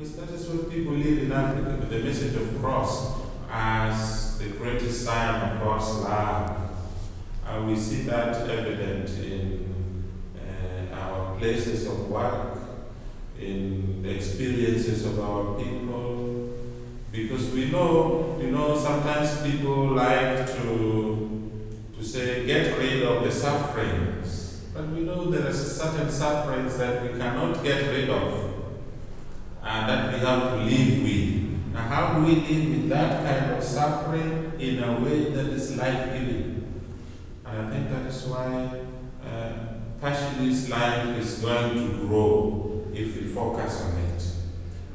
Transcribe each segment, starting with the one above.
because that is what people live in Africa, the message of cross as the greatest sign of God's love. And we see that evident in our places of work, in the experiences of our people, because we know, sometimes people like to say, get rid of the sufferings, but we know there are certain sufferings that we cannot get rid of, and that we have to live with. Now, how do we live with that kind of suffering in a way that is life-giving? And I think that is why Passionist life is going to grow if we focus on it.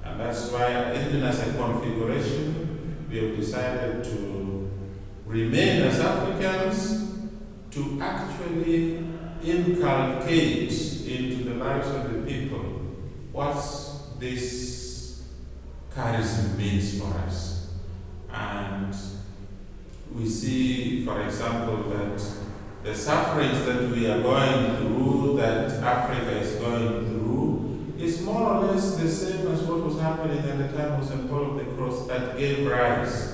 And that's why, even as a configuration, we have decided to remain as Africans, to actually inculcate into the lives of the people what this charism means for us. And we see, for example, that the sufferings that we are going through, that Africa is going through, is more or less the same as what was happening at the time of St. Paul of the Cross that gave rise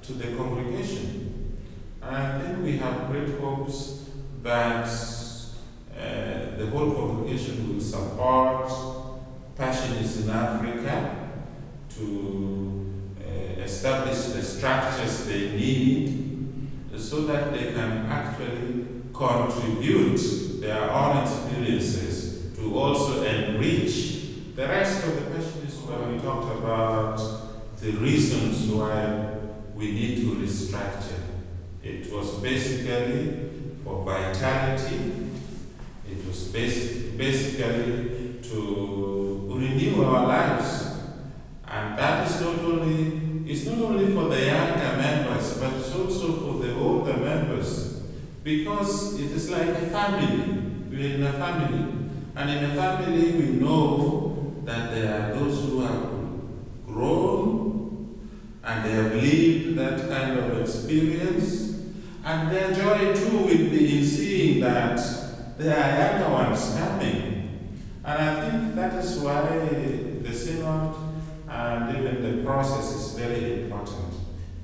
to the congregation. And I think we have great hopes that the whole congregation will support Passionists in Africa to establish the structures they need so that they can actually contribute their own experiences to also enrich the rest of the Passionists. When we talked about the reasons why we need to restructure, it was basically for vitality. It was basically to renew our lives, and that is not only for the younger members, but it's also for the older members, because it is like a family. We're in a family, and in a family we know that there are those who have grown and they have lived that kind of experience, and their joy too will be in seeing that there are younger ones coming. And I think that is why the Synod and even the process is very important.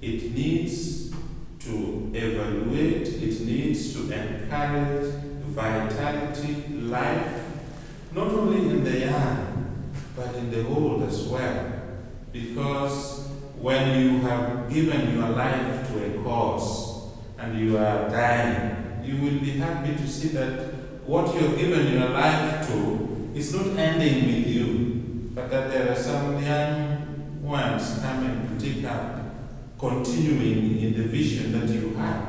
It needs to evaluate, it needs to encourage vitality, life, not only in the young, but in the old as well. Because when you have given your life to a cause and you are dying, you will be happy to see that what you have given your life to is not ending with you, but that there are some young ones coming to take up, continuing in the vision that you have,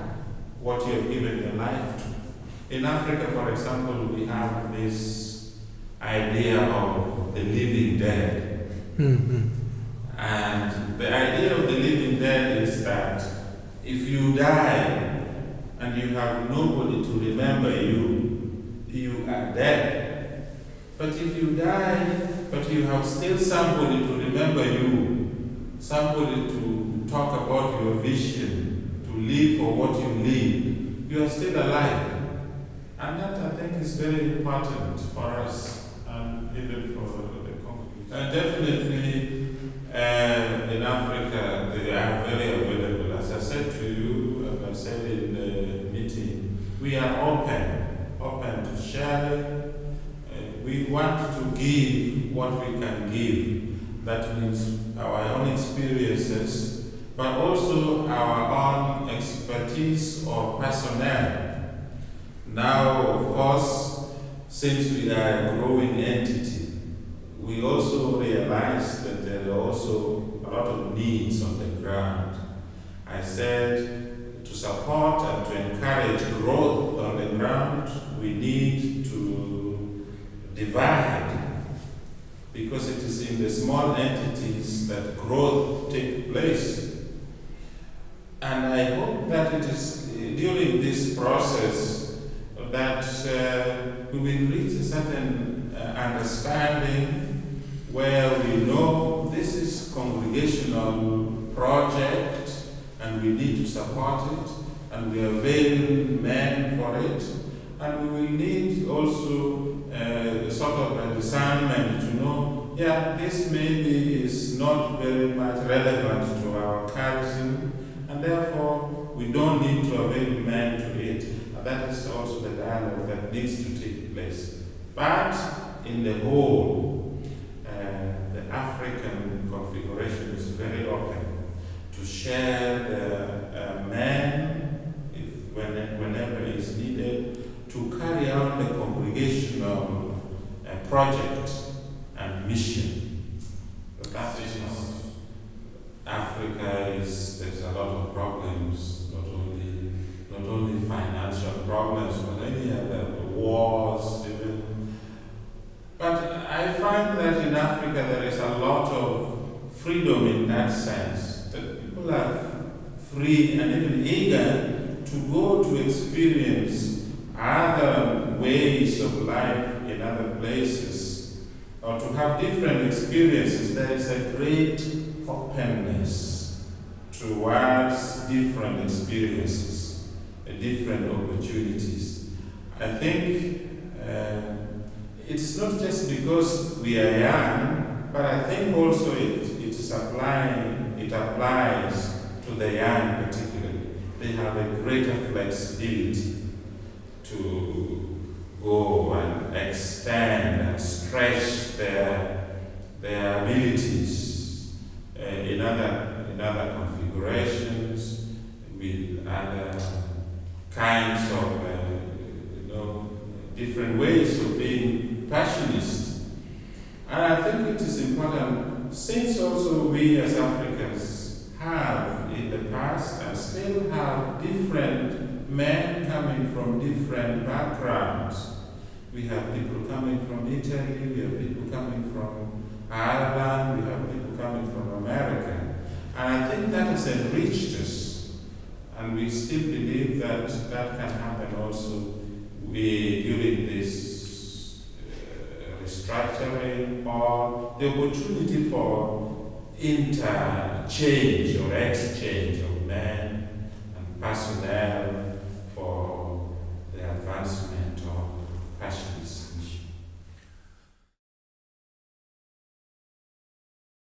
what you have given your life to. In Africa, for example, we have this idea of the living dead. Mm-hmm. And the idea of the living dead is that if you die and you have nobody to remember you, you are dead. But if you die, but you have still somebody to remember you, somebody to talk about your vision, to live for what you live, you are still alive. And that, I think, is very important for us, and even for the congregation. And definitely, in Africa, they are very available. As I said to you, as I said in the meeting, we are open to sharing. We want to give what we can give. That means our own experiences, but also our own expertise or personnel. Now, of course, since we are a growing entity, we also realize that there are also a lot of needs on the ground. I said to support and to encourage growth on the ground, we need to divide, because it is in the small entities that growth takes place. And I hope that it is during this process that we will reach a certain understanding where we know this is congregational project and we need to support it, and we avail men for it, and we will need also sort of a discernment to know yeah, this maybe is not very much relevant to our charism, and therefore we don't need to avail men to it. And that is also the dialogue that needs to take place. But in the whole, the African configuration is very open to share the men, whenever it's needed, to carry out the congregational project and mission. But that is Africa is, there's a lot of problems, not only financial problems, but any other wars even. But I find that in Africa there is a lot of freedom in that sense, that people are free and even eager to go to experience other ways of life in other places, or to have different experiences. There is a great openness towards different experiences, different opportunities. I think it's not just because we are young, but I think also it applies to the young particularly. They have a greater flexibility to go and extend and stretch their abilities in other configurations, with other kinds of different ways of being passionist. And I think it is important, since also we as Africans have in the past and still have different men coming from different backgrounds. We have people coming from Italy, we have people coming from Ireland, we have people coming from America. And I think that has enriched us. And we still believe that that can happen also during this restructuring, or the opportunity for interchange or exchange of men and personnel